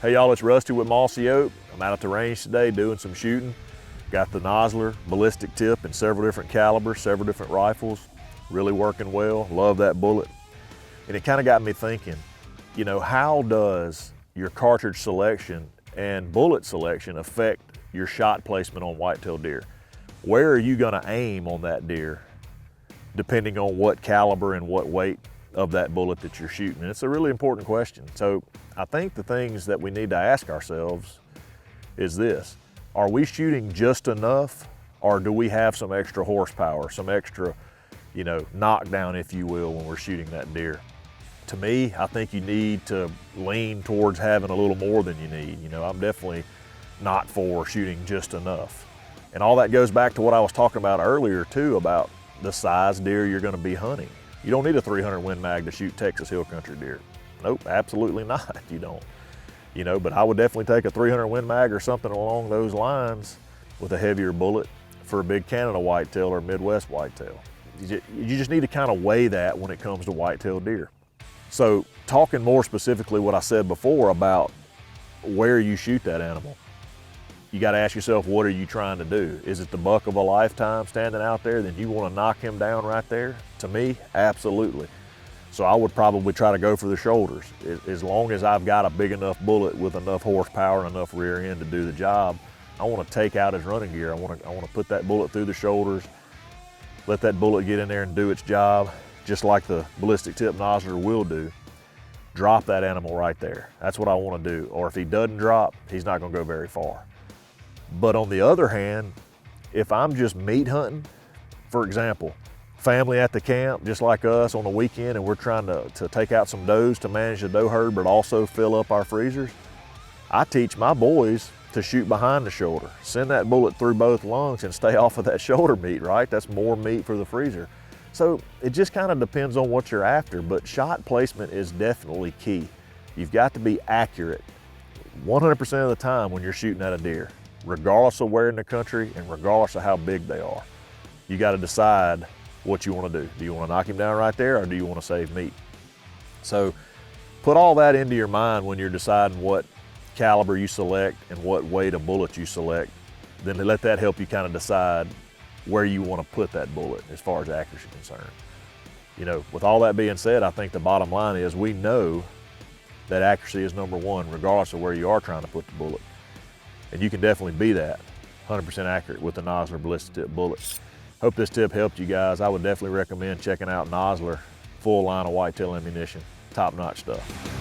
Hey y'all, it's Rusty with Mossy Oak. I'm out at the range today doing some shooting. Got the nosler, ballistic tip in several different calibers, several different rifles. Really working well, love that bullet. And it kind of got me thinking, you know, how does your cartridge selection and bullet selection affect your shot placement on whitetail deer? Where are you gonna aim on that deer depending on what caliber and what weight of that bullet that you're shooting? And it's a really important question. So I think the things that we need to ask ourselves is this: are we shooting just enough, or do we have some extra horsepower, some extra, you know, knockdown, if you will, when we're shooting that deer? To me, I think you need to lean towards having a little more than you need. You know, I'm definitely not for shooting just enough. And all that goes back to what I was talking about earlier too, about the size deer you're gonna be hunting. You don't need a 300 Win Mag to shoot Texas hill country deer. Nope, absolutely not, you don't. You know, but I would definitely take a 300 Win Mag or something along those lines with a heavier bullet for a big Canada whitetail or Midwest whitetail. You just need to kind of weigh that when it comes to whitetail deer. So talking more specifically what I said before about where you shoot that animal, you got to ask yourself, what are you trying to do? Is it the buck of a lifetime standing out there? Then you want to knock him down right there? To me, absolutely. So I would probably try to go for the shoulders. As long as I've got a big enough bullet with enough horsepower and enough rear end to do the job, I want to take out his running gear. I want to put that bullet through the shoulders, let that bullet get in there and do its job, just like the ballistic tip nosler will do. Drop that animal right there. That's what I want to do. Or if he doesn't drop, he's not going to go very far. But on the other hand, if I'm just meat hunting, for example, family at the camp, just like us on the weekend, and we're trying to take out some does to manage the doe herd, but also fill up our freezers, I teach my boys to shoot behind the shoulder. Send that bullet through both lungs and stay off of that shoulder meat, right? That's more meat for the freezer. So it just kind of depends on what you're after, but shot placement is definitely key. You've got to be accurate 100% of the time when you're shooting at a deer, regardless of where in the country and regardless of how big they are. You got to decide what you want to do. Do you want to knock him down right there, or do you want to save meat? So put all that into your mind when you're deciding what caliber you select and what weight of bullet you select. Then let that help you kind of decide where you want to put that bullet as far as accuracy is concerned. You know, with all that being said, I think the bottom line is we know that accuracy is number one, regardless of where you are trying to put the bullet. And you can definitely be that 100% accurate with the nosler ballistic tip bullet. Hope this tip helped you guys. I would definitely recommend checking out Nosler full line of whitetail ammunition. Top-notch stuff.